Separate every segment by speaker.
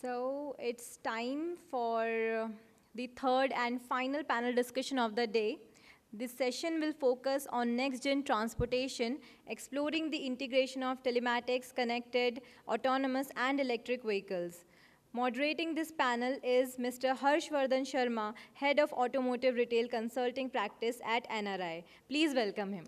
Speaker 1: So it's time for the third and final panel discussion of the day. This session will focus on next-gen transportation, exploring the integration of telematics, connected, autonomous, and electric vehicles. Moderating this panel is Mr. Harshvardhan Sharma, Head of Automotive Retail Consulting Practice at NRI. Please welcome him.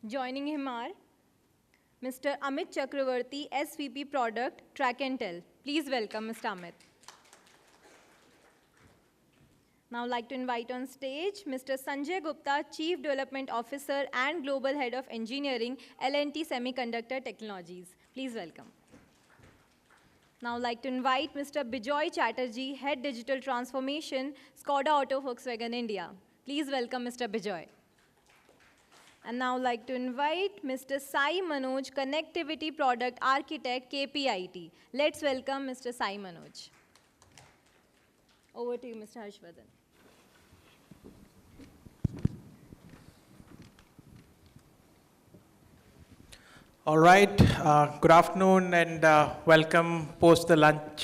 Speaker 1: Joining him are Mr. Amit Chakravarty, SVP Product, Trak and Tel. Please welcome Mr. Amit. Now I'd like to invite on stage Mr. Sanjay Gupta, Chief Development Officer and Global Head of Engineering, L&T Semiconductor Technologies. Please welcome. Now I'd like to invite Mr. Bijoy Chatterjee, Head Digital Transformation, Škoda Auto Volkswagen India. Please welcome Mr. Bijoy. And now I'd like to invite Mr. Sai Manoj, Connectivity Product Architect, KPIT. Let's welcome Mr. Sai Manoj. Over to you, Mr. Harshvardhan.
Speaker 2: All right, good afternoon and welcome post the lunch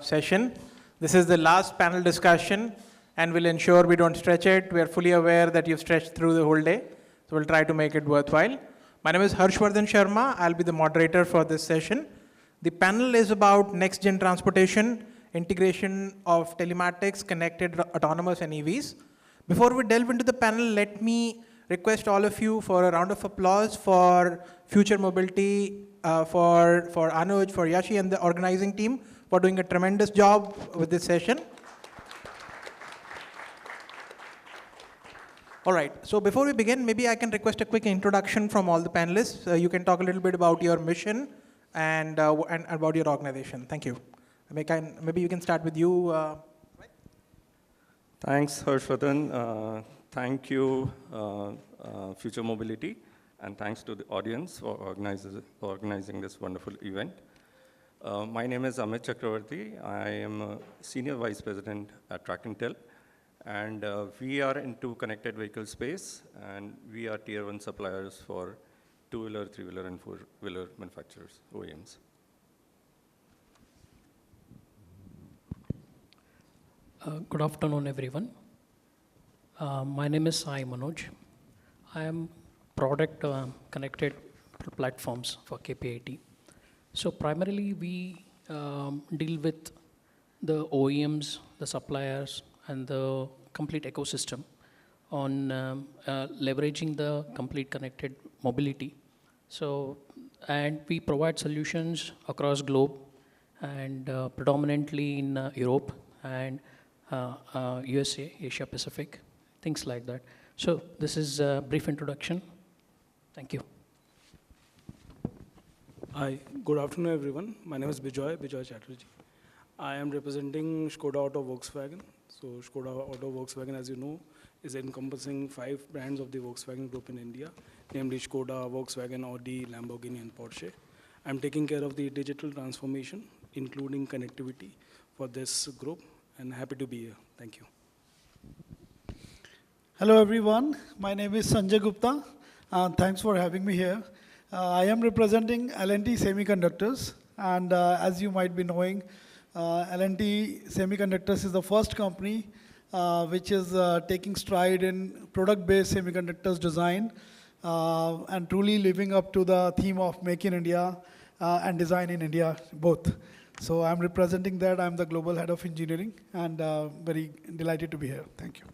Speaker 2: session. This is the last panel discussion and we'll ensure we don't stretch it. We are fully aware that you've stretched through the whole day. So we'll try to make it worthwhile. My name is Harshvardhan Sharma. I'll be the moderator for this session. The panel is about next-gen transportation, integration of telematics, connected, autonomous, and EVs. Before we delve into the panel, let me request all of you for a round of applause for Future Mobility, for Manoj, for Yashi, and the organizing team for doing a tremendous job with this session. All right, so before we begin, maybe I can request a quick introduction from all the panelists. You can talk a little bit about your mission and about your organization. Thank you. Maybe you can start with you.
Speaker 3: Thanks, Harshvardhan. Thank you, Future Mobility, and thanks to the audience for organizing this wonderful event. My name is Amit Chakravarty. I am a Senior Vice President at Trak and Tel. And we are into connected vehicle space, and we are tier 1 suppliers for two-wheeler, three-wheeler, and four-wheeler manufacturers, OEMs.
Speaker 4: Good afternoon, everyone. My name is Sai Manoj. I am product connected platforms for KPIT. So primarily, we deal with the OEMs, the suppliers, and the complete ecosystem on leveraging the complete connected mobility. So, and we provide solutions across globe and predominantly in Europe and USA, Asia Pacific, things like that. So this is a brief introduction. Thank you.
Speaker 5: Hi, good afternoon everyone. My name is Bijoy Chatterjee. I am representing Škoda Auto Volkswagen. So Škoda Auto Volkswagen, as you know, is encompassing 5 brands of the Volkswagen Group in India, namely Škoda, Volkswagen, Audi, Lamborghini, and Porsche. I'm taking care of the digital transformation, including connectivity for this group, and happy to be here. Thank you.
Speaker 6: Hello everyone, my name is Sanjay Gupta. Thanks for having me here. I am representing L&T Semiconductors, and as you might be knowing, L&T Semiconductors is the first company which is taking stride in product-based semiconductors design and truly living up to the theme of Make in India and Design in India, both. So I'm representing that. I'm the Global Head of Engineering, and very delighted to be here. Thank you.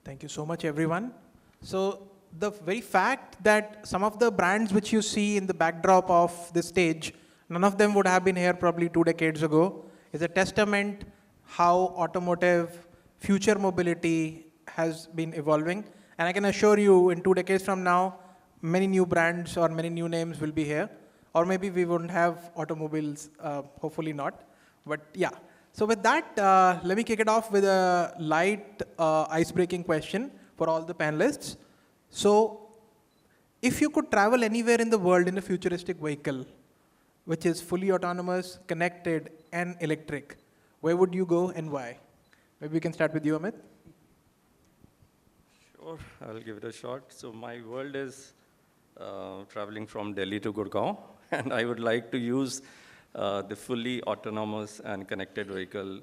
Speaker 2: Thank you so much, everyone. So the very fact that some of the brands which you see in the backdrop of this stage, none of them would have been here probably 2 decades ago, is a testament how automotive, future mobility has been evolving. And I can assure you, in 2 decades from now, many new brands or many new names will be here. Or maybe we wouldn't have automobiles, hopefully not. But yeah, so with that, let me kick it off with a light ice-breaking question for all the panelists. So if you could travel anywhere in the world in a futuristic vehicle, which is fully autonomous, connected, and electric, where would you go and why? Maybe we can start with you, Amit.
Speaker 3: Sure, I'll give it a shot. So my world is traveling from Delhi to Gurgaon, and I would like to use the fully autonomous and connected vehicle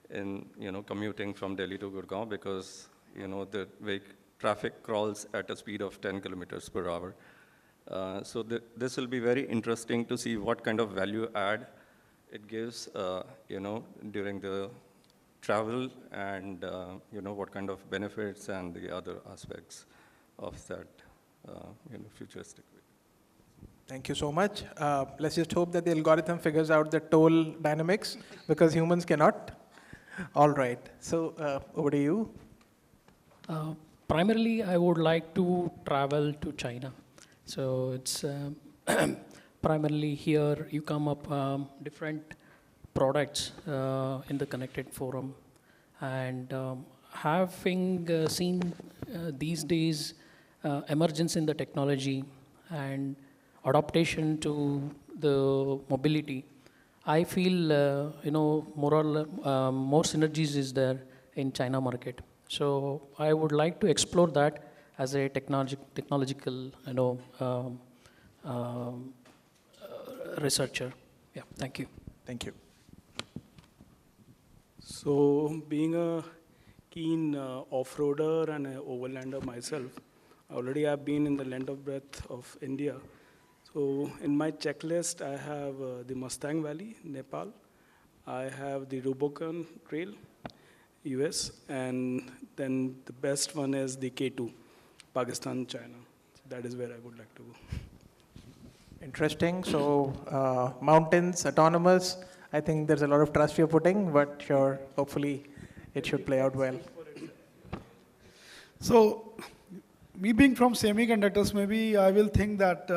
Speaker 3: in commuting from Delhi to Gurgaon, because the traffic crawls at a speed of 10 kilometers per hour. So this will be very interesting to see what kind of value add it gives during the travel, and what kind of benefits and the other aspects of that futuristic vehicle.
Speaker 2: Thank you so much. Let's just hope that the algorithm figures out the toll dynamics, because humans cannot. All right. So over to you.
Speaker 4: Primarily, I would like to travel to China. So it's primarily here you come up different products in the connected forum, and having seen these days emergence in the technology and adaptation to the mobility, I feel more synergies is there in China market. So I would like to explore that as a technological researcher. Yeah, thank you.
Speaker 2: Thank you.
Speaker 5: So being a keen off-roader and an overlander myself, already I've been in the length of breadth of India. So in my checklist, I have the Mustang Valley, Nepal. I have the Rubicon Trail, US, and then the best one is the K2, Pakistan, China. So that is where I would like to go.
Speaker 2: Interesting. So mountains, autonomous. I think there's a lot of trust you're putting, but sure, hopefully it should play out well.
Speaker 6: So, me being from semiconductors, maybe I will think that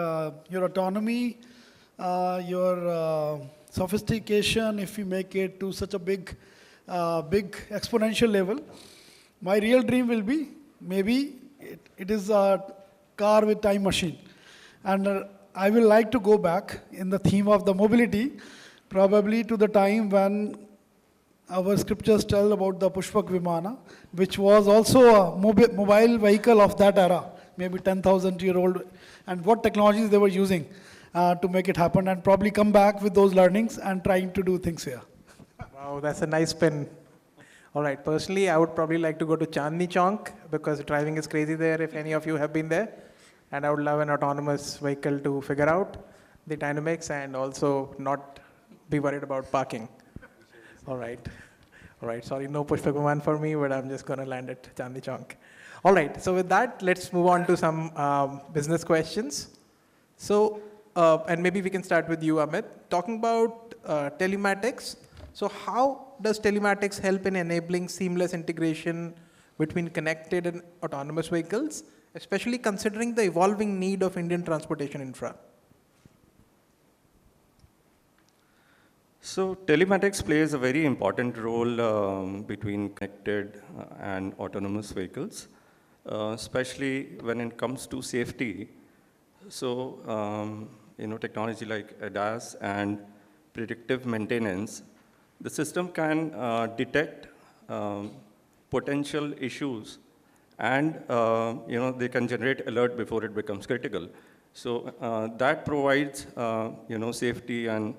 Speaker 6: your autonomy, your sophistication, if you make it to such a big exponential level, my real dream will be maybe it is a car with time machine. And I will like to go back in the theme of the mobility, probably to the time when our scriptures tell about the Pushpak Vimana, which was also a mobile vehicle of that era, maybe 10,000-year-old, and what technologies they were using to make it happen, and probably come back with those learnings and trying to do things here.
Speaker 2: Wow, that's a nice spin. All right, personally, I would probably like to go to Chandni Chowk, because driving is crazy there, if any of you have been there. And I would love an autonomous vehicle to figure out the dynamics and also not be worried about parking. All right. All right, sorry, no Pushpak Viman for me, but I'm just going to land at Chandni Chowk. All right, so with that, let's move on to some business questions. So, and maybe we can start with you, Amit. Talking about telematics. So how does telematics help in enabling seamless integration between connected and autonomous vehicles, especially considering the evolving need of Indian transportation infra?
Speaker 3: So telematics plays a very important role between connected and autonomous vehicles, especially when it comes to safety. So, technology like ADAS and predictive maintenance, the system can detect potential issues, and they can generate alert before it becomes critical. So that provides safety and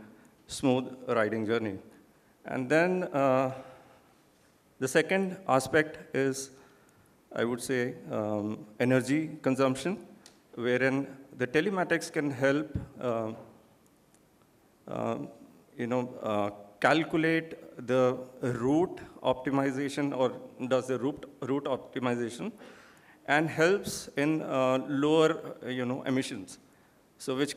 Speaker 3: smooth riding journey. And then the second aspect is, I would say, energy consumption, wherein the telematics can help calculate the route optimization, or does the route optimization, and helps in lower emissions. So which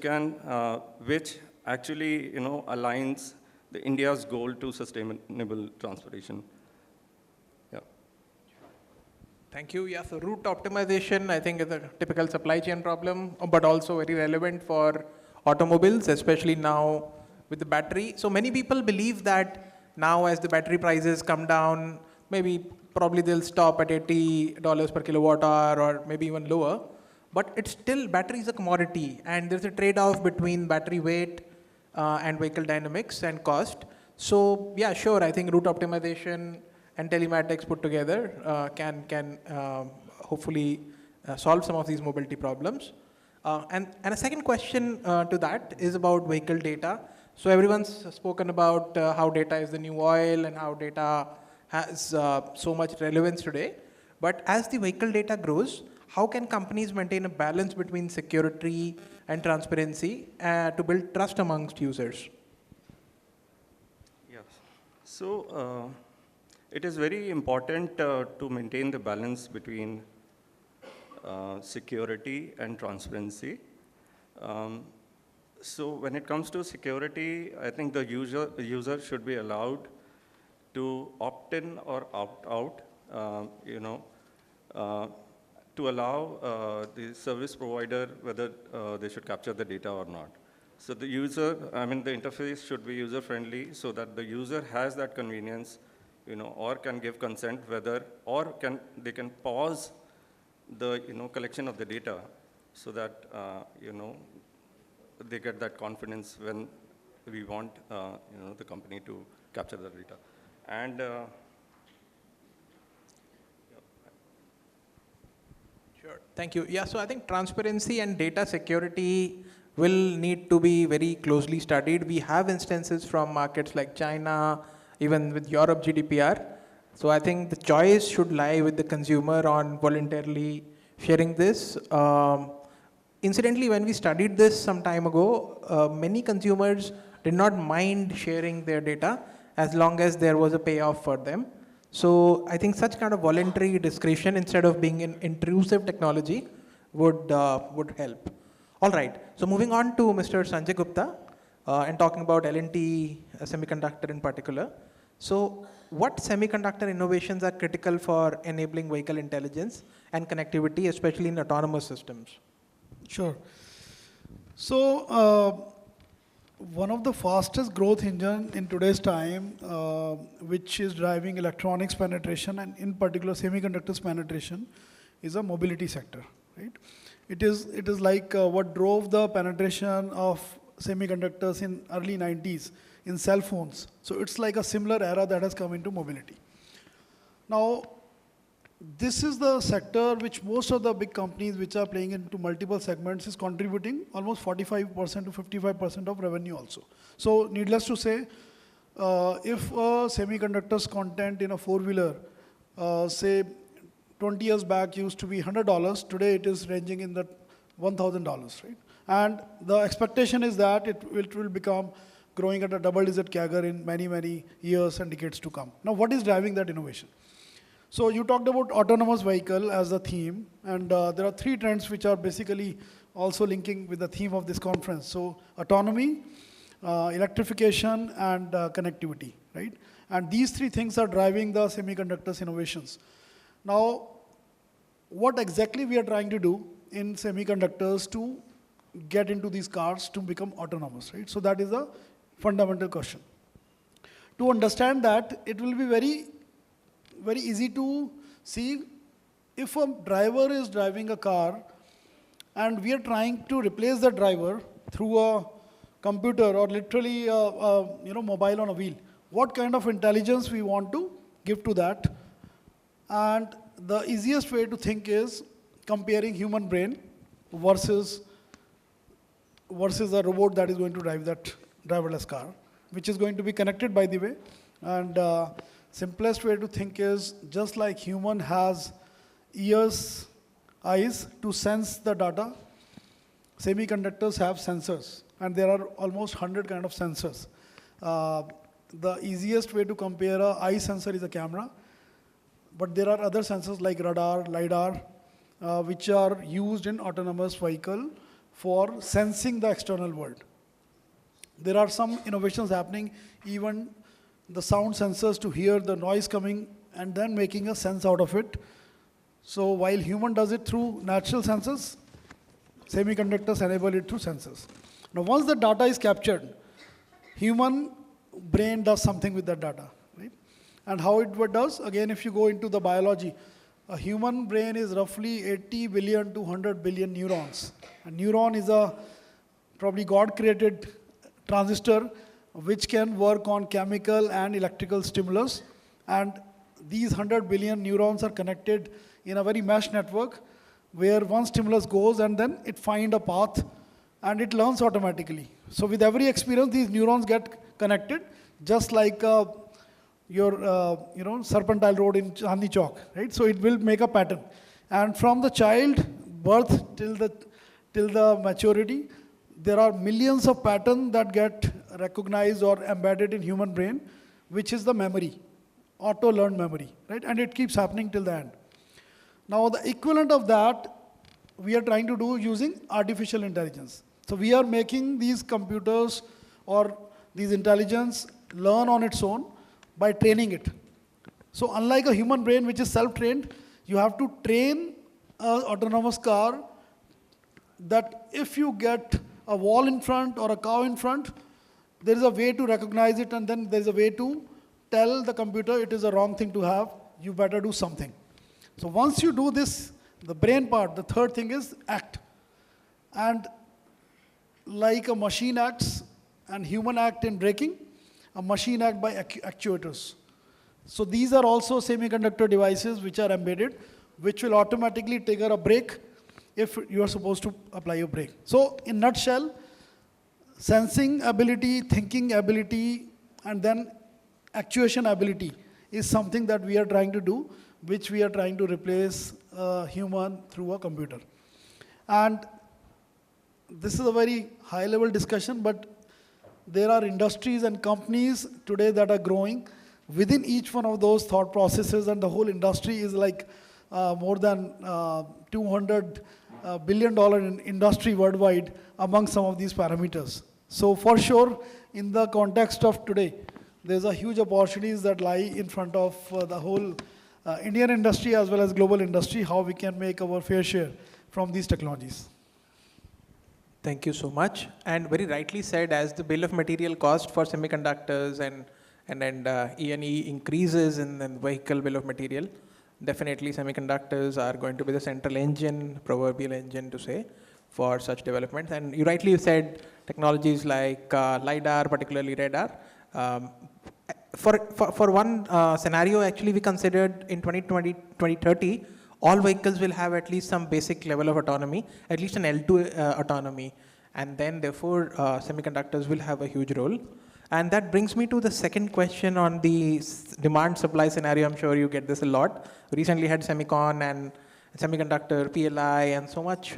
Speaker 3: actually aligns the India's goal to sustainable transportation. Yeah.
Speaker 2: Thank you. Yeah, so route optimization, I think, is a typical supply chain problem, but also very relevant for automobiles, especially now with the battery. So many people believe that now as the battery prices come down, probably they'll stop at $80 per kilowatt hour, or maybe even lower. But it's still, battery is a commodity, and there's a trade-off between battery weight, and vehicle dynamics and cost. So yeah, sure, I think route optimization and telematics put together can hopefully solve some of these mobility problems. And a second question to that is about vehicle data. So everyone's spoken about how data is the new oil and how data has so much relevance today. But as the vehicle data grows, how can companies maintain a balance between security and transparency to build trust amongst users?
Speaker 3: Yes. So it is very important to maintain the balance between security and transparency. So when it comes to security, I think the user should be allowed to opt in or opt out, to allow the service provider whether they should capture the data or not. So the user, the interface should be user-friendly so that the user has that convenience, or can give consent whether, or they can pause the, collection of the data so that, they get that confidence when we want, the company to capture the data. And
Speaker 2: Sure, thank you. Yeah, so I think transparency and data security will need to be very closely studied. We have instances from markets like China, even with Europe GDPR. So I think the choice should lie with the consumer on voluntarily sharing this. Incidentally, when we studied this some time ago, many consumers did not mind sharing their data as long as there was a payoff for them. So I think such kind of voluntary discretion instead of being an intrusive technology would help. All right, so moving on to Mr. Sanjay Gupta and talking about L&T Semiconductor in particular. So what semiconductor innovations are critical for enabling vehicle intelligence and connectivity, especially in autonomous systems?
Speaker 6: Sure. So one of the fastest growth engine in today's time, which is driving electronics penetration and in particular semiconductors penetration, is a mobility sector, right? It is like what drove the penetration of semiconductors in early 90s in cell phones. So it's like a similar era that has come into mobility. Now, this is the sector which most of the big companies which are playing into multiple segments is contributing almost 45% to 55% of revenue also. So needless to say, if semiconductors content in a four-wheeler, say 20 years back used to be $100, today it is ranging in the $1,000, right? And the expectation is that it will become growing at a double-digit CAGR in many, many years and decades to come. Now, what is driving that innovation? So you talked about autonomous vehicle as a theme, and there are three trends which are basically also linking with the theme of this conference. So autonomy, electrification, and connectivity, right? And these three things are driving the semiconductors innovations. Now, what exactly we are trying to do in semiconductors to get into these cars to become autonomous, right? So that is a fundamental question. To understand that, it will be very easy to see if a driver is driving a car and we are trying to replace the driver through a computer or literally mobile on a wheel. What kind of intelligence we want to give to that? And the easiest way to think is comparing human brain versus a robot that is going to drive that driverless car, which is going to be connected, by the way. And simplest way to think is just like human has ears, eyes to sense the data, semiconductors have sensors, and there are almost 100 kind of sensors. The easiest way to compare an eye sensor is a camera, but there are other sensors like radar, LiDAR, which are used in autonomous vehicle for sensing the external world. There are some innovations happening, even the sound sensors to hear the noise coming and then making a sense out of it. So while human does it through natural sensors, semiconductors enable it through sensors. Now once the data is captured, human brain does something with that data, right? And how it does, again, if you go into the biology, a human brain is roughly 80 billion to 100 billion neurons. A neuron is a probably God-created transistor which can work on chemical and electrical stimulus. And these 100 billion neurons are connected in a very mesh network where one stimulus goes and then it finds a path and it learns automatically. So with every experience, these neurons get connected, just like your serpentine road in Chandni Chowk, right? So it will make a pattern. And from the child birth till the maturity, there are millions of patterns that get recognized or embedded in human brain, which is the memory, auto-learned memory, right? And it keeps happening till the end. Now, the equivalent of that, we are trying to do using artificial intelligence. So we are making these computers or these intelligence learn on its own by training it. So unlike a human brain, which is self-trained, you have to train an autonomous car that if you get a wall in front or a cow in front, there is a way to recognize it, and then there is a way to tell the computer it is a wrong thing to have, you better do something. So once you do this, the brain part, the third thing is act. And like a machine acts and human act in braking, a machine act by actuators. So these are also semiconductor devices which are embedded, which will automatically trigger a brake if you are supposed to apply a brake. So in nutshell, sensing ability, thinking ability, and then actuation ability is something that we are trying to do, which we are trying to replace a human through a computer. And this is a very high-level discussion, but there are industries and companies today that are growing within each one of those thought processes, and the whole industry is like more than $200 billion in industry worldwide among some of these parameters. So for sure, in the context of today, there's a huge opportunities that lie in front of the whole Indian industry as well as global industry, how we can make our fair share from these technologies.
Speaker 2: Thank you so much. And very rightly said, as the bill of material cost for semiconductors and E&E increases in the vehicle bill of material, definitely semiconductors are going to be the central engine, proverbial engine to say, for such developments. And you rightly said technologies like LiDAR, particularly radar. For one scenario, actually we considered in 2030, all vehicles will have at least some basic level of autonomy, at least an L2 autonomy. And then therefore, semiconductors will have a huge role. And that brings me to the second question on the demand-supply scenario. I'm sure you get this a lot. Recently had Semicon and semiconductor, PLI, and so much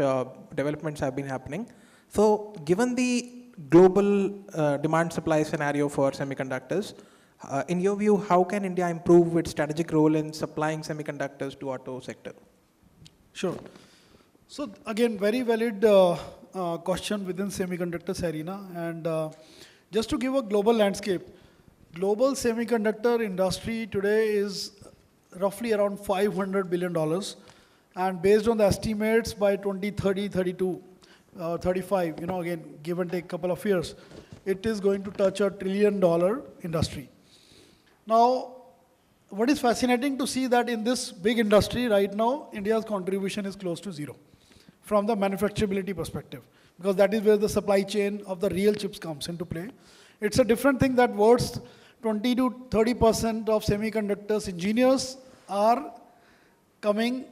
Speaker 2: developments have been happening. So given the global demand-supply scenario for semiconductors, in your view, how can India improve its strategic role in supplying semiconductors to auto sector?
Speaker 6: Sure. So again, very valid question within semiconductors arena. And just to give a global landscape, global semiconductor industry today is roughly around $500 billion. And based on the estimates by 2030, 32, 35, again, give and take a couple of years, it is going to touch $1 trillion industry. Now, what is fascinating to see that in this big industry right now, India's contribution is close to zero from the manufacturability perspective, because that is where the supply chain of the real chips comes into play. It's a different thing that words 20 to 30% of semiconductors engineers are coming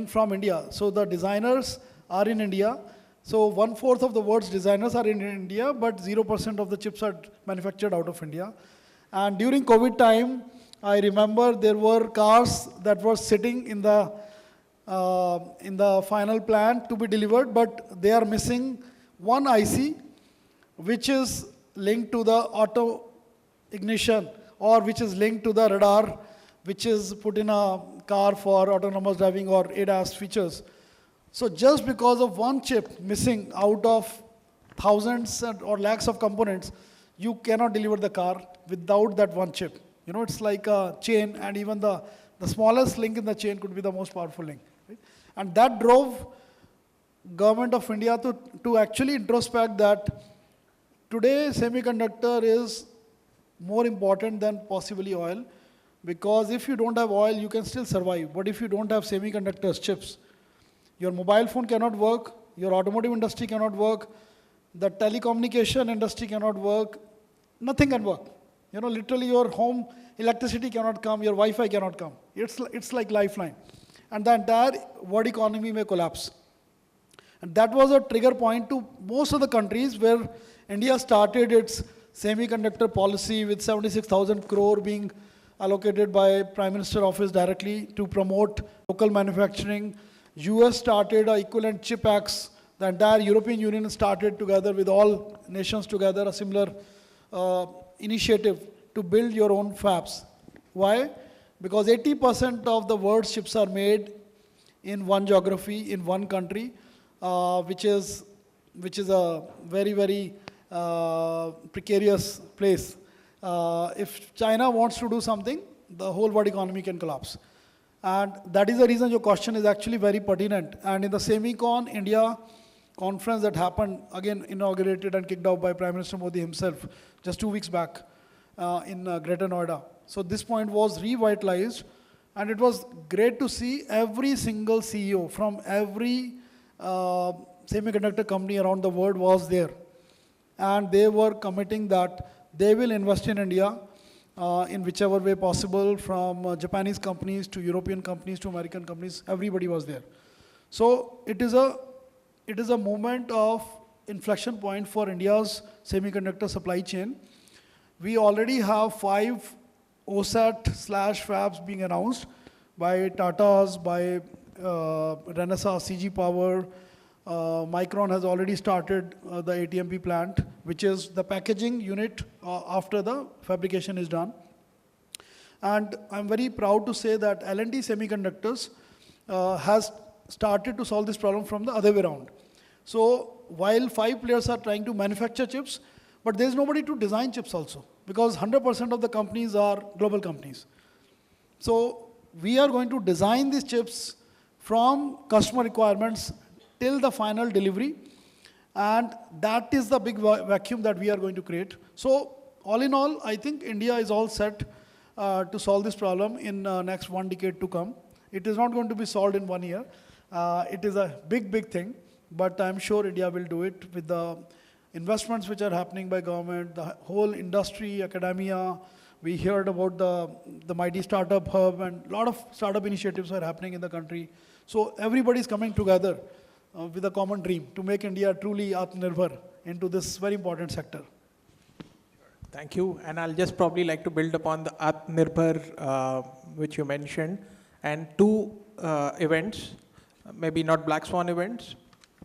Speaker 6: from India. So the designers are in India. So 1/4 of the world's designers are in India, but 0% of the chips are manufactured out of India. And during COVID time, I remember there were cars that were sitting in the final plant to be delivered, but they are missing one IC, which is linked to the auto ignition, or which is linked to the radar, which is put in a car for autonomous driving or ADAS features. So just because of one chip missing out of thousands or lakhs of components, you cannot deliver the car without that one chip. It's like a chain, and even the smallest link in the chain could be the most powerful link. Right? And that drove government of India to actually introspect that today semiconductor is more important than possibly oil, because if you don't have oil, you can still survive. But if you don't have semiconductors, chips, your mobile phone cannot work, your automotive industry cannot work, the telecommunication industry cannot work, nothing can work. You know, literally your home electricity cannot come, your Wi-Fi cannot come. It's like lifeline. And the entire world economy may collapse. And that was a trigger point to most of the countries where India started its semiconductor policy with 76,000 crore being allocated by Prime Minister Office directly to promote local manufacturing. US started an equivalent chip acts. The entire European Union started together with all nations together a similar initiative to build your own fabs. Why? Because 80% of the world's chips are made in one geography, in one country, which is a very, very precarious place. If China wants to do something, the whole world economy can collapse. And that is the reason your question is actually very pertinent. And in the Semicon India conference that happened, again inaugurated and kicked off by Prime Minister Modi himself just 2 weeks back in Greater Noida. So this point was revitalized, and it was great to see every single CEO from every semiconductor company around the world was there. And they were committing that they will invest in India in whichever way possible, from Japanese companies to European companies to American companies, everybody was there. So it is a moment of inflection point for India's semiconductor supply chain. We already have 5 OSAT/fabs being announced by Tata's, by Renesas, CG Power. Micron has already started the ATMP plant, which is the packaging unit after the fabrication is done. And I'm very proud to say that L&T Semiconductors has started to solve this problem from the other way around. So while 5 players are trying to manufacture chips, but there's nobody to design chips also, because 100% of the companies are global companies. So we are going to design these chips from customer requirements till the final delivery, and that is the big vacuum that we are going to create. So all in all, I think India is all set to solve this problem in next 1 decade to come. It is not going to be solved in 1 year. It is a big, big thing, but I'm sure India will do it with the investments which are happening by government, the whole industry, academia. We heard about the mighty startup hub, and a lot of startup initiatives are happening in the country. So everybody is coming together with a common dream to make India truly Atmanirbhar into this very important sector.
Speaker 2: Thank you. And I'll just probably like to build upon the Atmanirbhar, which you mentioned, and 2 events, maybe not black swan events,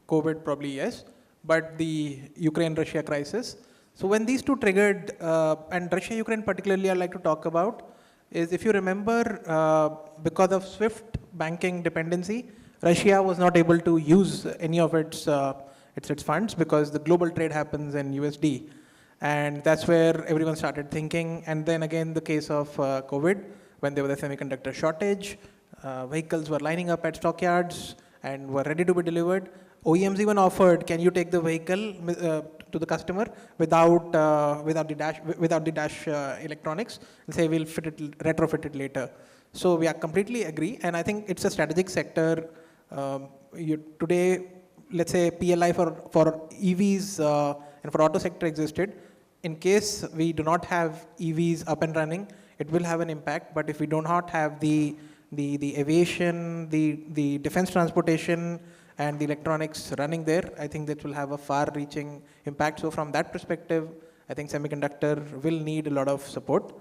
Speaker 2: COVID probably yes, but the Ukraine-Russia crisis. So when these 2 triggered, and Russia-Ukraine particularly I'd like to talk about, is if you remember, because of SWIFT banking dependency, Russia was not able to use any of its funds because the global trade happens in USD. And that's where everyone started thinking. And then again, the case of COVID, when there was a semiconductor shortage, vehicles were lining up at stockyards and were ready to be delivered. OEMs even offered, can you take the vehicle to the customer without the dash electronics, and say we'll retrofit it later. So we are completely agree, and I think it's a strategic sector. Today, let's say PLI for EVs and for auto sector existed. In case we do not have EVs up and running, it will have an impact. But if we do not have the aviation, the defense transportation, and the electronics running there, I think that will have a far-reaching impact. So from that perspective, I think semiconductor will need a lot of support.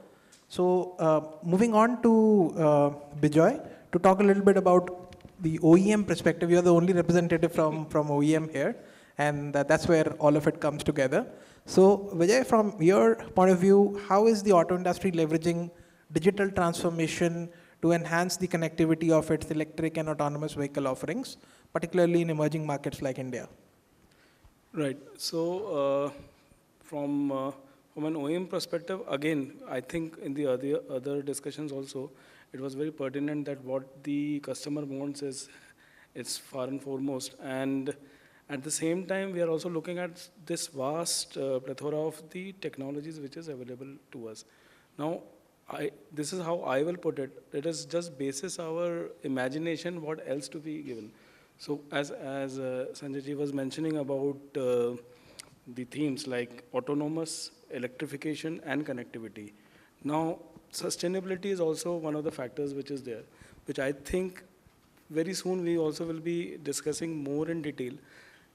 Speaker 2: So moving on to Bijoy, to talk a little bit about the OEM perspective. You are the only representative from OEM here, and that's where all of it comes together. So Vijay, from your point of view, how is the auto industry leveraging digital transformation to enhance the connectivity of its electric and autonomous vehicle offerings, particularly in emerging markets like India?
Speaker 5: Right. So from an OEM perspective, again, I think in the other discussions also, it was very pertinent that what the customer wants is far and foremost. And at the same time, we are also looking at this vast plethora of the technologies which is available to us. Now, this is how I will put it. It is just basis our imagination, what else to be given. So as Sanjay ji was mentioning about the themes like autonomous, electrification, and connectivity. Now, sustainability is also one of the factors which is there, which I think very soon we also will be discussing more in detail,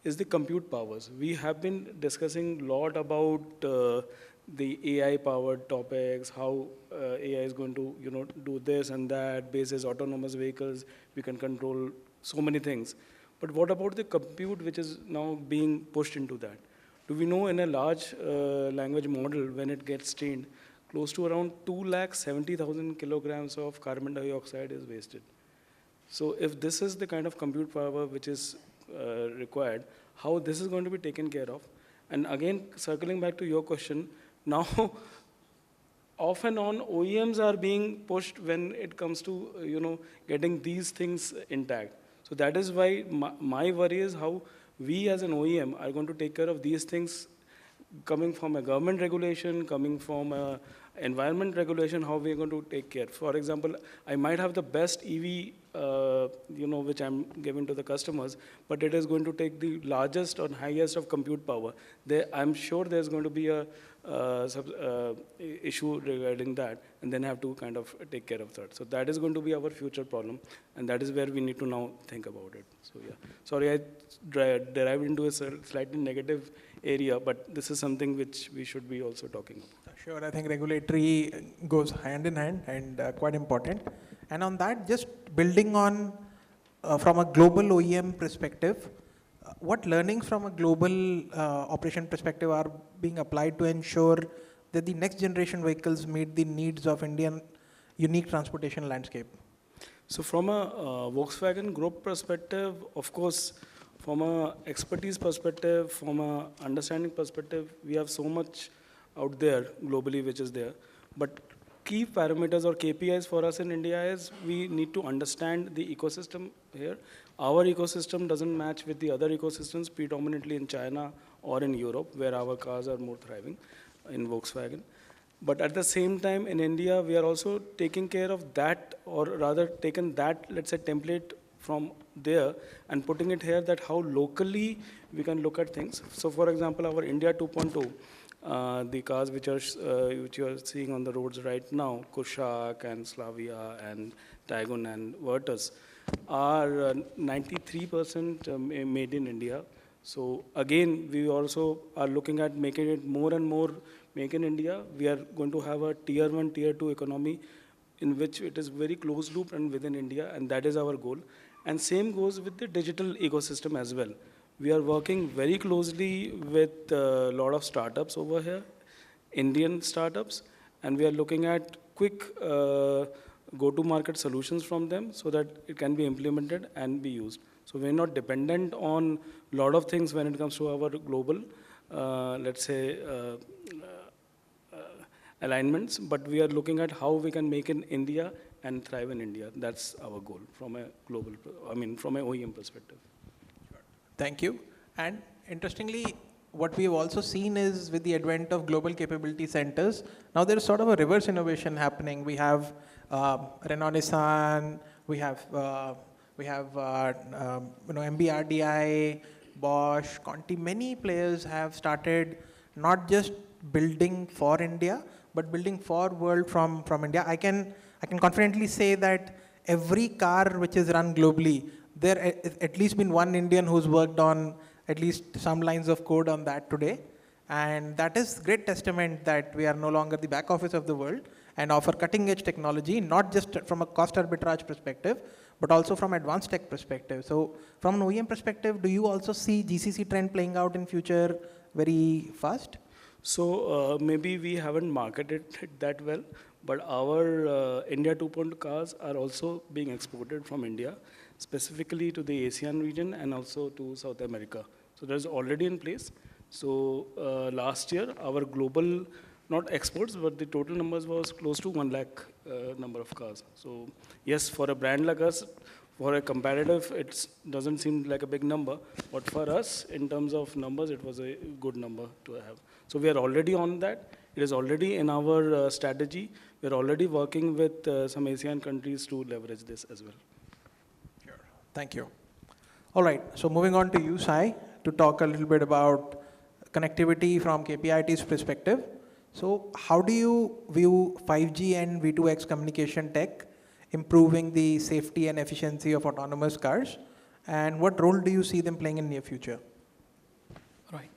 Speaker 5: is the compute powers. We have been discussing a lot about the AI-powered topics, how AI is going to, do this and that, basis autonomous vehicles, we can control so many things. But what about the compute which is now being pushed into that? Do we know in a large language model, when it gets trained, close to around 270,000 kilograms of carbon dioxide is wasted. So if this is the kind of compute power which is required, how this is going to be taken care of? And again, circling back to your question, now off and on, OEMs are being pushed when it comes to, getting these things intact. So that is why my worry is how we as an OEM are going to take care of these things coming from a government regulation, coming from a environment regulation, how we are going to take care. For example, I might have the best EV, which I'm giving to the customers, but it is going to take the largest or highest of compute power. I'm sure there's going to be a issue regarding that, and then have to kind of take care of that. So that is going to be our future problem, and that is where we need to now think about it. So yeah, sorry I derived into a slightly negative area, but this is something which we should be also talking about.
Speaker 2: Sure, I think regulatory goes hand in hand and quite important. And on that, just building on from a global OEM perspective, what learnings from a global operation perspective are being applied to ensure that the next generation vehicles meet the needs of Indian unique transportation landscape?
Speaker 5: So from a Volkswagen Group perspective, of course, from a expertise perspective, from a understanding perspective, we have so much out there globally which is there. But key parameters or KPIs for us in India is we need to understand the ecosystem here. Our ecosystem doesn't match with the other ecosystems, predominantly in China or in Europe, where our cars are more thriving in Volkswagen. But at the same time, in India, we are also taking care of that, or rather taken that, let's say, template from there and putting it here, that how locally we can look at things. So for example, our India 2.0, the cars which you are seeing on the roads right now, Kushaq and Slavia and Taigun and Virtus, are 93% made in India. So again, we also are looking at making it more and more make in India. We are going to have a tier 1, tier 2 economy in which it is very closed loop and within India, and that is our goal. And same goes with the digital ecosystem as well. We are working very closely with a lot of startups over here, Indian startups, and we are looking at quick go-to-market solutions from them so that it can be implemented and be used. So we're not dependent on a lot of things when it comes to our global, let's say, alignments, but we are looking at how we can make in India and thrive in India. That's our goal from a global, from an OEM perspective.
Speaker 2: Thank you. And interestingly, what we have also seen is with the advent of global capability centers, now there is sort of a reverse innovation happening. We have Renault Nissan, we have MBRDI, Bosch, Conti. Many players have started not just building for India, but building for world from India. I can confidently say that every car which is run globally, there at least been one Indian who's worked on at least some lines of code on that today. And that is great testament that we are no longer the back office of the world and offer cutting edge technology, not just from a cost arbitrage perspective, but also from advanced tech perspective. So from an OEM perspective, do you also see GCC trend playing out in future very fast?
Speaker 5: So maybe we haven't marketed it that well, but our India 2.0 cars are also being exported from India, specifically to the ASEAN region and also to South America. So that's already in place. So last year, our global, not exports, but the total numbers was close to 1 lakh number of cars. So yes, for a brand like us, for a comparative, it doesn't seem like a big number, but for us, in terms of numbers, it was a good number to have. So we are already on that. It is already in our strategy. We're already working with some ASEAN countries to leverage this as well.
Speaker 2: Sure. Thank you. All right. So moving on to you, Sai, to talk a little bit about connectivity from KPIT's perspective. So how do you view 5G and V2X communication tech improving the safety and efficiency of autonomous cars? And what role do you see them playing in near future?
Speaker 4: Right.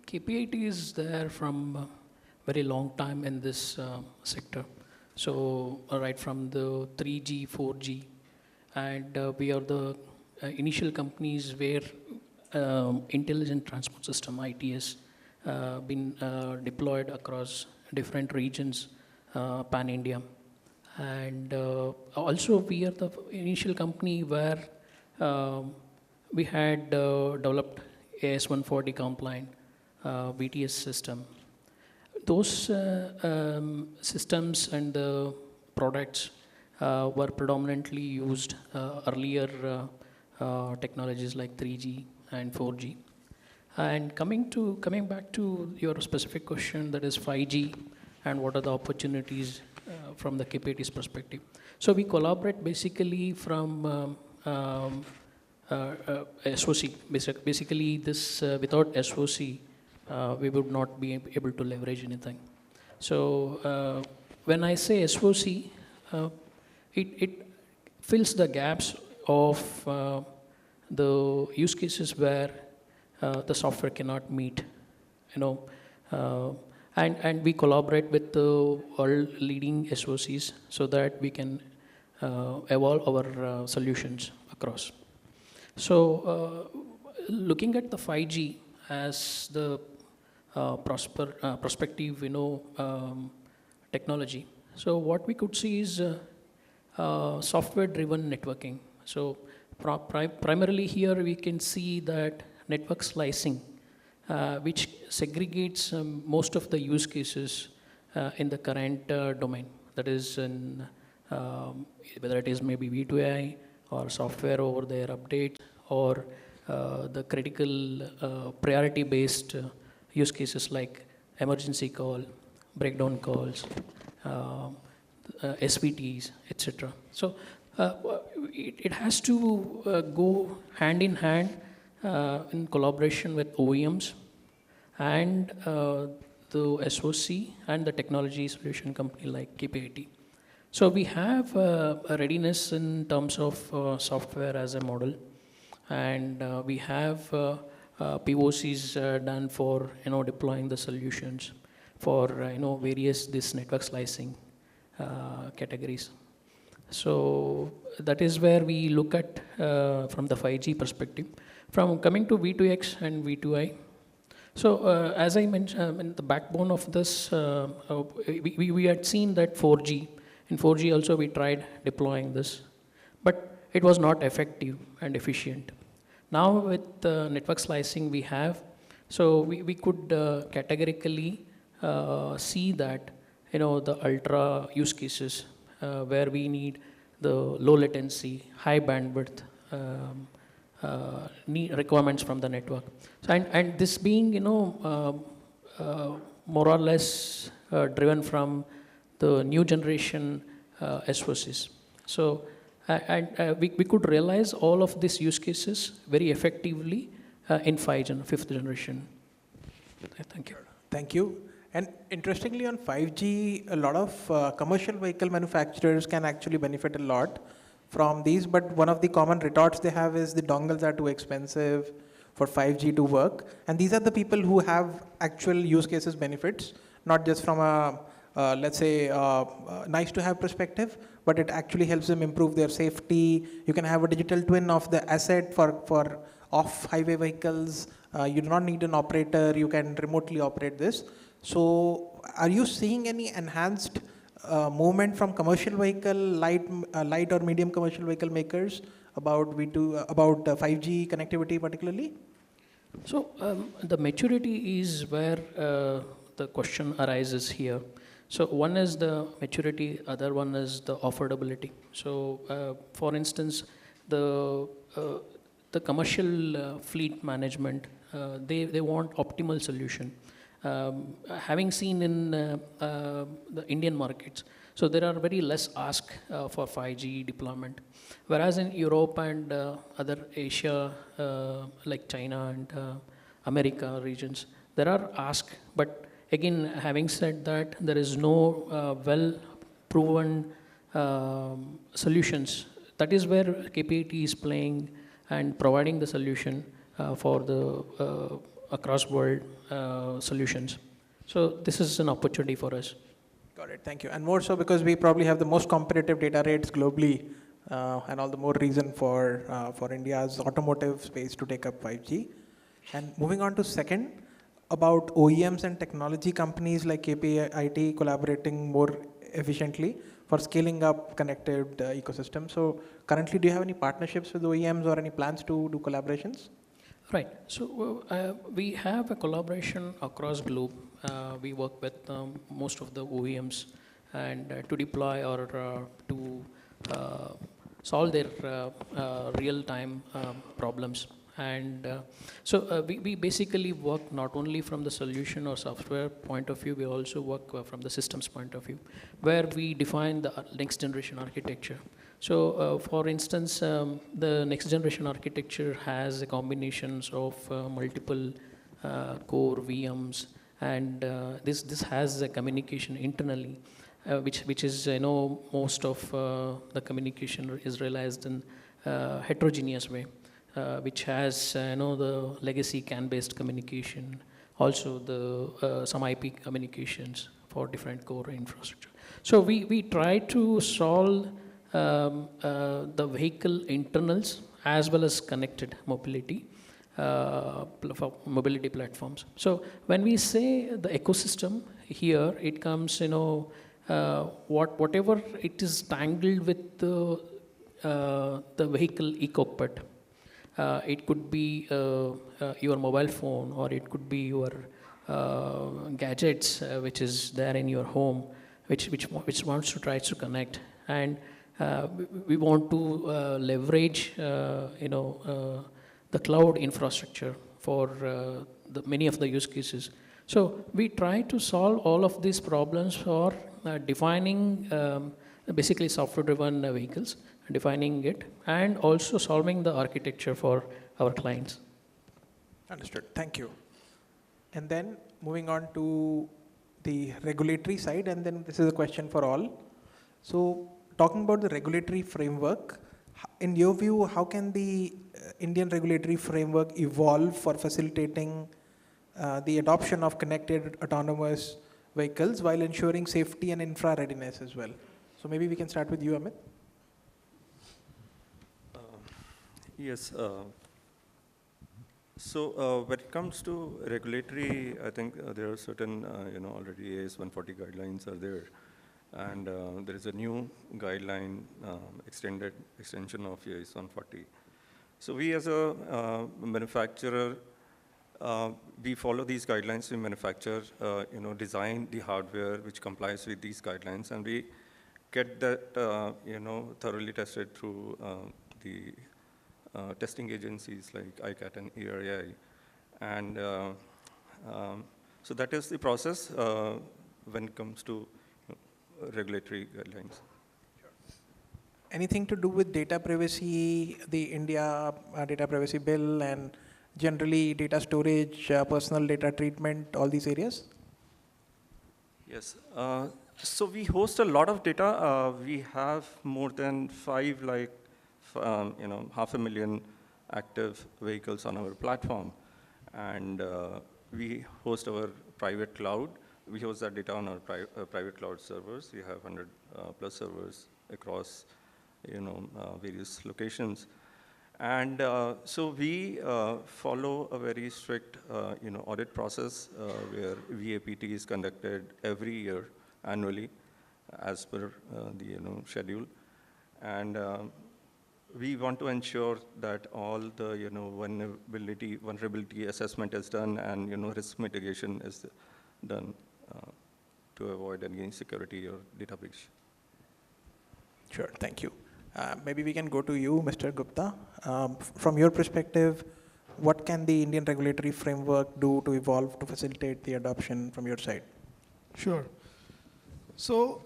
Speaker 4: KPIT is there from very long time in this sector. So right from the 3G, 4G, and we are the initial companies where intelligent transport system (ITS) been deployed across different regions, pan India, and also we are the initial company where we had developed AS140 compliant VTS system. Those systems and the products were predominantly used earlier technologies like 3G and 4G. And coming back to your specific question, that is 5G and what are the opportunities from the KPIT's perspective. So we collaborate basically from SOC. Basically, this without SOC, we would not be able to leverage anything. So when I say SOC, it fills the gaps of the use cases where the software cannot meet, and we collaborate with the world leading SOCs so that we can evolve our solutions across. So looking at the 5G as the prospective, technology. So what we could see is software-driven networking. So primarily here we can see that network slicing, which segregates most of the use cases in the current domain. That is in whether it is maybe V2I or software over their updates or the critical priority-based use cases like emergency call, breakdown calls, SVTs, etc. So it has to go hand in hand in collaboration with OEMs and the SOC and the technology solution company like KPIT. So we have a readiness in terms of software as a model, and we have POCs done for deploying the solutions for various this network slicing categories. So that is where we look at from the 5G perspective. From coming to V2X and V2I, so as I mentioned, the backbone of this, we had seen that 4G. In 4G also we tried deploying this, but it was not effective and efficient. Now with network slicing we have, so we could categorically see that the ultra use cases where we need the low latency, high bandwidth requirements from the network. So, and this being more or less driven from the new generation SOCs. So we could realize all of these use cases very effectively in 5th generation. Thank you.
Speaker 2: Thank you. And interestingly, on 5G, a lot of commercial vehicle manufacturers can actually benefit a lot from these, but one of the common retorts they have is the dongles are too expensive for 5G to work. And these are the people who have actual use cases benefits, not just from a, let's say, nice to have perspective, but it actually helps them improve their safety. You can have a digital twin of the asset for off-highway vehicles. You do not need an operator. You can remotely operate this. So are you seeing any enhanced movement from commercial vehicle, light or medium commercial vehicle makers about 5G connectivity particularly?
Speaker 4: So the maturity is where the question arises here. So one is the maturity, other one is the affordability. So for instance, the commercial fleet management, they want optimal solution. Having seen in the Indian markets, so there are very less ask for 5G deployment. Whereas in Europe and other Asia, like China and America regions, there are asks, but again, having said that, there is no well-proven solutions. That is where KPIT is playing and providing the solution for the across world solutions. So this is an opportunity for us.
Speaker 2: Got it, thank you. And more so because we probably have the most competitive data rates globally, and all the more reason for India's automotive space to take up 5G. And moving on to second, about OEMs and technology companies like KPIT collaborating more efficiently for scaling up connected ecosystem. So currently, do you have any partnerships with OEMs or any plans to do collaborations?
Speaker 4: Right. So we have a collaboration across globe. We work with most of the OEMs and to deploy or to solve their real-time problems. And so we basically work not only from the solution or software point of view, we also work from the systems point of view, where we define the next generation architecture. So for instance, the next generation architecture has a combinations of multiple core VMs, and this has a communication internally, which is, most of the communication is realized in heterogeneous way. Which has the legacy CAN-based communication, also the some IP communications for different core infrastructure. So we try to solve the vehicle internals as well as connected mobility for mobility platforms. So when we say the ecosystem here, it comes whatever it is tangled with the vehicle e-cockpit. It could be your mobile phone, or it could be your gadgets, which is there in your home, which wants to try to connect, and we want to leverage, the cloud infrastructure for many of the use cases. So we try to solve all of these problems for defining basically software-driven vehicles, defining it, and also solving the architecture for our clients.
Speaker 2: Understood, thank you. And then moving on to the regulatory side, and then this is a question for all. So talking about the regulatory framework, in your view, how can the Indian regulatory framework evolve for facilitating the adoption of connected autonomous vehicles while ensuring safety and infra readiness as well? So maybe we can start with you, Amit.
Speaker 3: Yes. So when it comes to regulatory, I think there are certain, already AS140 guidelines are there. And there is a new guideline extension of AS140. So we as a manufacturer, we follow these guidelines. We manufacture, design the hardware which complies with these guidelines, and we get that, thoroughly tested through the testing agencies like ICAT and ERAI. And so that is the process when it comes to regulatory guidelines.
Speaker 2: Sure. Anything to do with data privacy, the India data privacy bill, and generally data storage, personal data treatment, all these areas?
Speaker 3: Yes. So we host a lot of data. We have more than 500,000 active vehicles on our platform, and we host our private cloud. We host that data on our private cloud servers. We have 100 plus servers across, various locations, and so we follow a very strict, audit process where VAPT is conducted every year annually, as per the schedule, and we want to ensure that all the vulnerability assessment is done, and risk mitigation is done to avoid any security or data breach.
Speaker 2: Sure, thank you. Maybe we can go to you, Mr. Gupta. From your perspective, what can the Indian regulatory framework do to evolve to facilitate the adoption from your side?
Speaker 6: Sure. So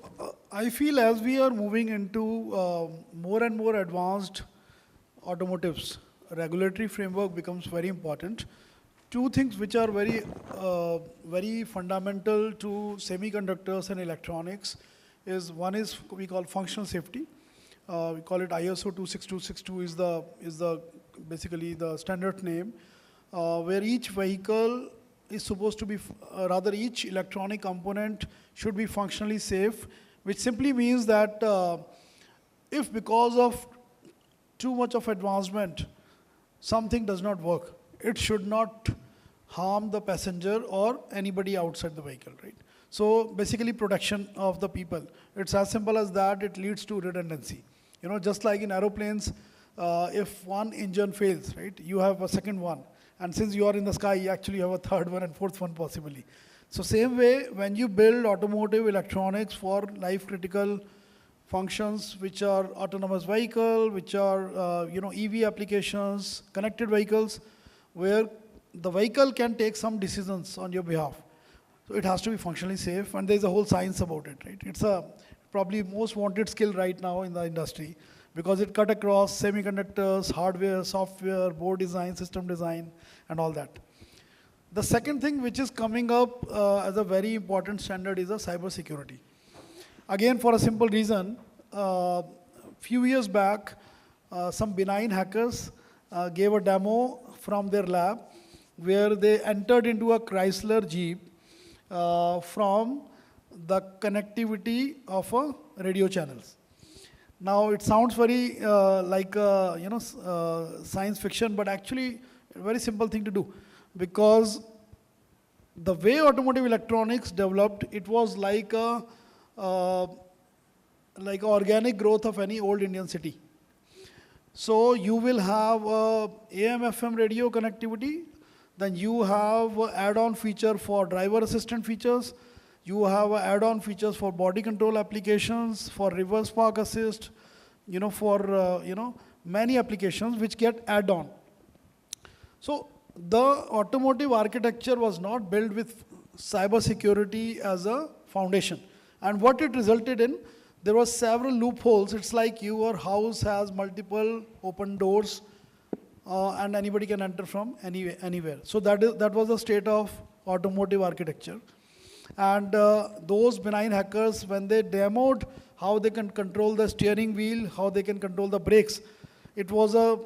Speaker 6: I feel as we are moving into more and more advanced automotives, regulatory framework becomes very important. two things which are very fundamental to semiconductors and electronics is one is we call functional safety. We call it ISO 26262 is the basically the standard name, where each vehicle is supposed to be, rather each electronic component should be functionally safe, which simply means that if because of too much of advancement, something does not work, it should not harm the passenger or anybody outside the vehicle, right? So basically protection of the people. It's as simple as that. It leads to redundancy. You know, just like in aeroplanes, if one engine fails, right, you have a second one. And since you are in the sky, you actually have a third one and fourth one possibly. So same way, when you build automotive electronics for life critical functions, which are autonomous vehicle, which are EV applications, connected vehicles, where the vehicle can take some decisions on your behalf. So it has to be functionally safe, and there's a whole science about it, right? It's a probably most wanted skill right now in the industry because it cut across semiconductors, hardware, software, board design, system design, and all that. The second thing which is coming up as a very important standard is a cyber security. Again, for a simple reason, few years back, some benign hackers gave a demo from their lab where they entered into a Chrysler Jeep from the connectivity of a radio channels. Now it sounds very like science fiction, but actually a very simple thing to do, because the way automotive electronics developed, it was like organic growth of any old Indian city. So you will have AM/FM radio connectivity, then you have add-on feature for driver assistant features, you have add-on features for body control applications, for reverse park assist, for many applications which get add-on. So the automotive architecture was not built with cyber security as a foundation. And what it resulted in, there were several loopholes. It's like your house has multiple open doors and anybody can enter from anywhere. So that was the state of automotive architecture. And those benign hackers, when they demoed how they can control the steering wheel, how they can control the brakes, it was a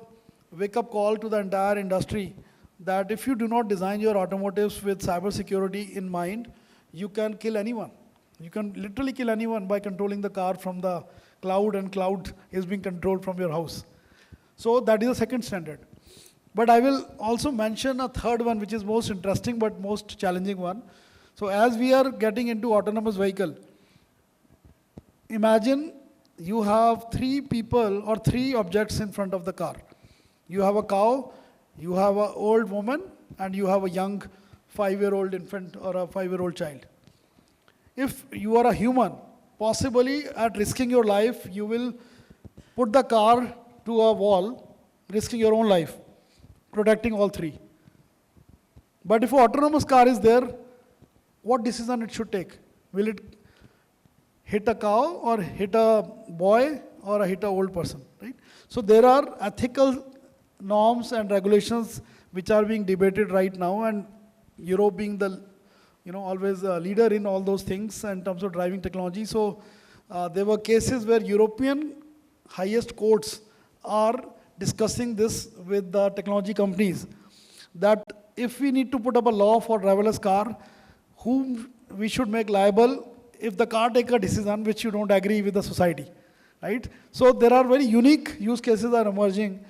Speaker 6: wake-up call to the entire industry that if you do not design your automotives with cybersecurity in mind, you can kill anyone. You can literally kill anyone by controlling the car from the cloud, and cloud is being controlled from your house. So that is the second standard. But I will also mention a third one, which is most interesting but most challenging one. So as we are getting into autonomous vehicle, imagine you have three people or three objects in front of the car. You have a cow, you have an old woman, and you have a young 5-year-old infant or a 5-year-old child. If you are a human, possibly at risking your life, you will put the car to a wall, risking your own life, protecting all three. But if an autonomous car is there, what decision it should take? Will it hit a cow or hit a boy or hit an old person, right? So there are ethical norms and regulations which are being debated right now, and Europe being the always a leader in all those things in terms of driving technology. So there were cases where European highest courts are discussing this with the technology companies, that if we need to put up a law for driverless car, whom we should make liable if the car take a decision which you don't agree with the society, right? So there are very unique use cases are emerging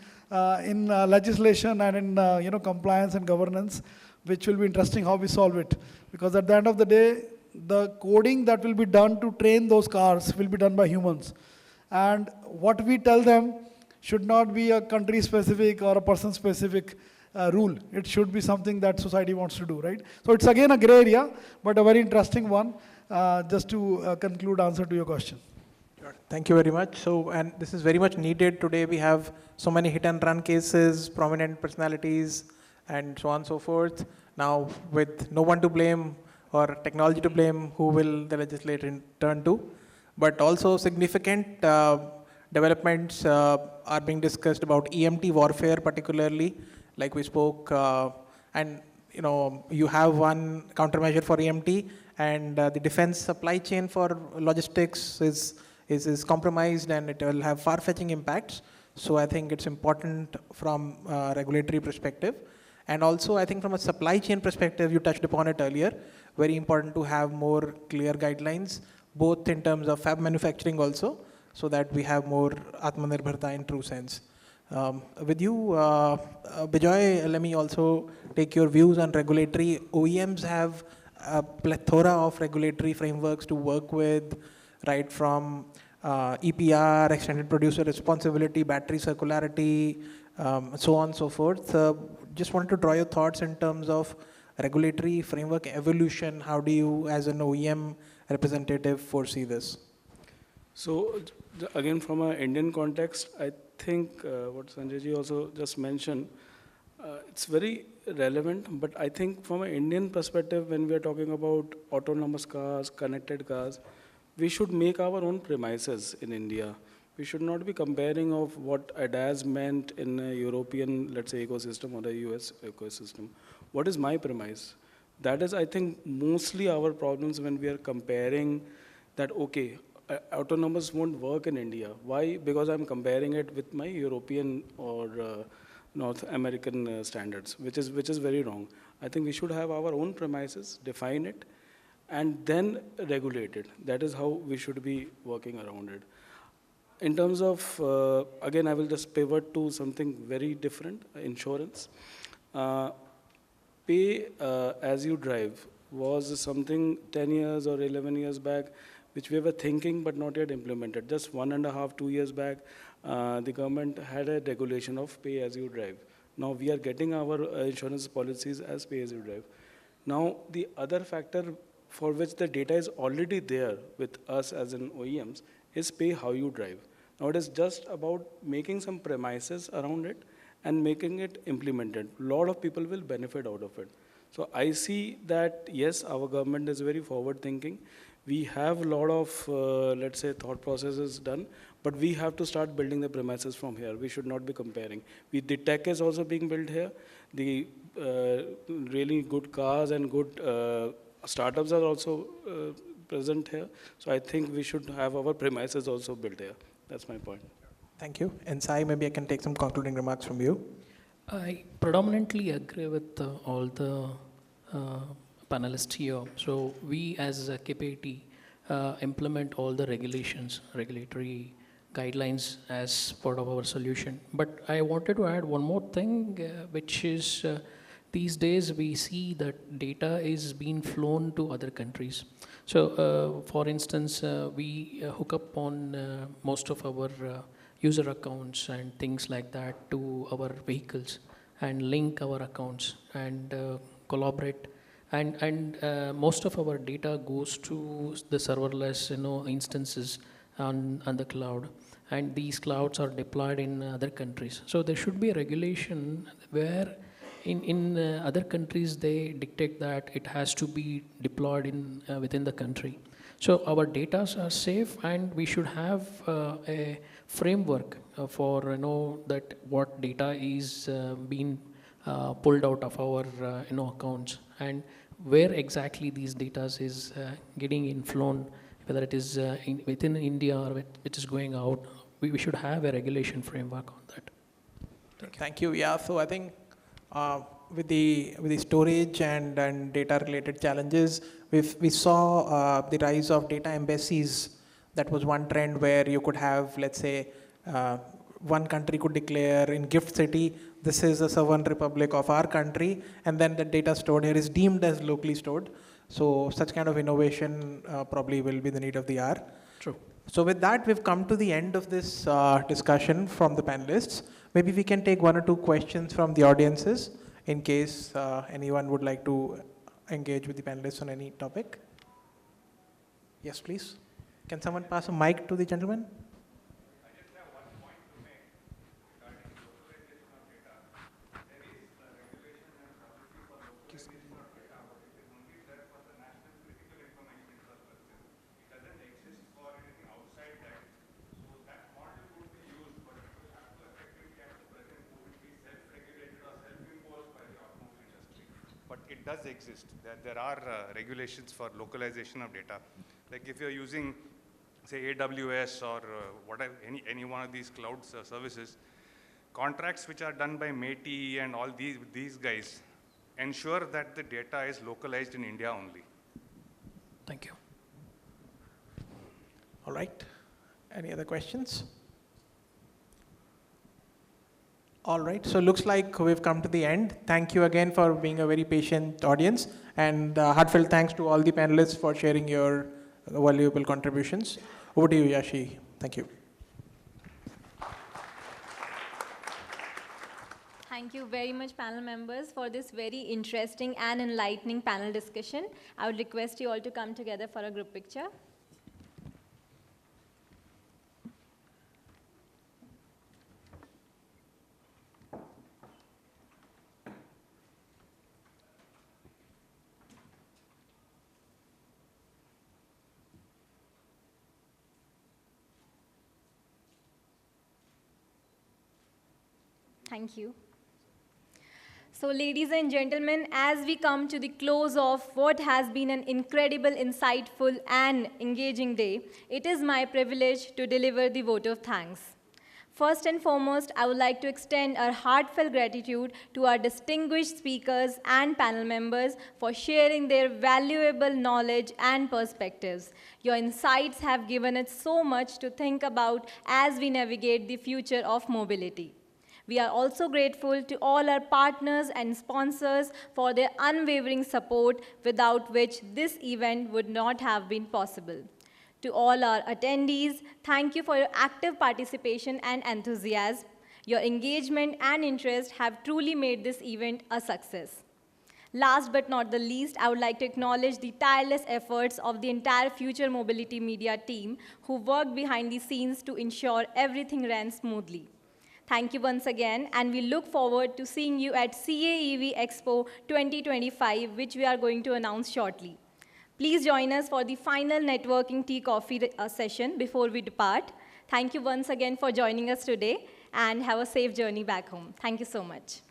Speaker 6: in legislation and in compliance and governance, which will be interesting how we solve it. Because at the end of the day, the coding that will be done to train those cars will be done by humans. And what we tell them should not be a country-specific or a person-specific rule. It should be something that society wants to do, right? So it's again a gray area, but a very interesting one, just to conclude answer to your question.
Speaker 2: Sure. Thank you very much. So, and this is very much needed today. We have so many hit and run cases, prominent personalities, and so on and so forth. Now, with no one to blame or technology to blame, who will the legislator turn to? But also significant developments are being discussed about EMT warfare particularly, like we spoke, and you have one countermeasure for EMT, and the defense supply chain for logistics is compromised, and it will have far-fetching impacts. So I think it's important from a regulatory perspective. And also, I think from a supply chain perspective, you touched upon it earlier, very important to have more clear guidelines, both in terms of fab manufacturing also, so that we have more Atmanirbharta in true sense. With you, Bijoy, let me also take your views on regulatory. OEMs have a plethora of regulatory frameworks to work with, right from EPR, extended producer responsibility, battery circularity, so on and so forth. Just wanted to draw your thoughts in terms of regulatory framework evolution. How do you, as an OEM representative, foresee this?
Speaker 5: So again, from an Indian context, I think what Sanjay ji also just mentioned, it's very relevant, but I think from an Indian perspective, when we are talking about autonomous cars, connected cars, we should make our own premises in India. We should not be comparing of what ADAS meant in a European, let's say, ecosystem or a US ecosystem. What is my premise? That is, I think, mostly our problems when we are comparing that, okay, autonomous won't work in India. Why? Because I'm comparing it with my European or North American standards, which is very wrong. I think we should have our own premises, define it, and then regulate it. That is how we should be working around it. In terms of, again, I will just pivot to something very different, insurance. Pay as you drive was something 10 years or 11 years back, which we were thinking but not yet implemented. Just 1.5, 2 years back, the government had a regulation of pay as you drive. Now we are getting our insurance policies as pay as you drive. Now the other factor for which the data is already there with us as an OEMs is pay how you drive. Now it is just about making some premises around it and making it implemented. A lot of people will benefit out of it. So I see that, yes, our government is very forward thinking. We have a lot of, let's say, thought processes done, but we have to start building the premises from here. We should not be comparing. The tech is also being built here. The really good cars and good startups are also present here. So I think we should have our premises also built here. That's my point.
Speaker 2: Thank you. And Sai, maybe I can take some concluding remarks from you.
Speaker 4: I predominantly agree with all the panelists here. So we as a KPIT implement all the regulations, regulatory guidelines as part of our solution. But I wanted to add one more thing, which is these days we see that data is being flown to other countries. So for instance, we hook up on most of our user accounts and things like that to our vehicles and link our accounts and collaborate. And most of our data goes to the serverless instances on the cloud. And these clouds are deployed in other countries. So there should be a regulation where in other countries they dictate that it has to be deployed in within the country. So our data are safe, and we should have a framework for that what data is being pulled out of our accounts, and where exactly these data is getting inflown, whether it is within India or it is going out. We should have a regulation framework on that.
Speaker 2: Thank you. Yeah, so I think with the storage and data related challenges, we saw the rise of data embassies. That was one trend where you could have, let's say, one country could declare in Gift City, this is a sovereign republic of our country, and then the data stored here is deemed as locally stored. So such kind of innovation probably will be the need of the hour.
Speaker 4: True.
Speaker 2: So with that, we've come to the end of this discussion from the panelists. Maybe we can take one or two questions from the audiences in case anyone would like to engage with the panelists on any topic. Yes, please. Can someone pass a mic to the gentleman?
Speaker 7: I just have one point to make regarding localization of data. There is a regulation and policy for localization of data, but it is only there for the national critical information infrastructure. It doesn't exist for anything outside that. So that model would be used, but it will have to effectively at the present would be self-regulated or self-imposed by the automotive industry. But it does exist. There are regulations for localization of data. Like if you're using, say, AWS or whatever, any one of these cloud services, contracts which are done by METI and all these guys ensure that the data is localized in India only.
Speaker 4: Thank you.
Speaker 2: All right. Any other questions? All right, so looks like we've come to the end. Thank you again for being a very patient audience, and heartfelt thanks to all the panelists for sharing your valuable contributions. Over to you, Yashi. Thank you.
Speaker 1: Thank you very much, panel members, for this very interesting and enlightening panel discussion. I would request you all to come together for a group picture. Thank you. So ladies and gentlemen, as we come to the close of what has been an incredible, insightful and engaging day, it is my privilege to deliver the vote of thanks. First and foremost, I would like to extend our heartfelt gratitude to our distinguished speakers and panel members for sharing their valuable knowledge and perspectives. Your insights have given us so much to think about as we navigate the future of mobility. We are also grateful to all our partners and sponsors for their unwavering support, without which this event would not have been possible. To all our attendees, thank you for your active participation and enthusiasm. Your engagement and interest have truly made this event a success. Last but not the least, I would like to acknowledge the tireless efforts of the entire Future Mobility Media team who worked behind the scenes to ensure everything ran smoothly. Thank you once again, and we look forward to seeing you at CAEV Expo 2025, which we are going to announce shortly. Please join us for the final networking tea coffee session before we depart. Thank you once again for joining us today, and have a safe journey back home. Thank you so much.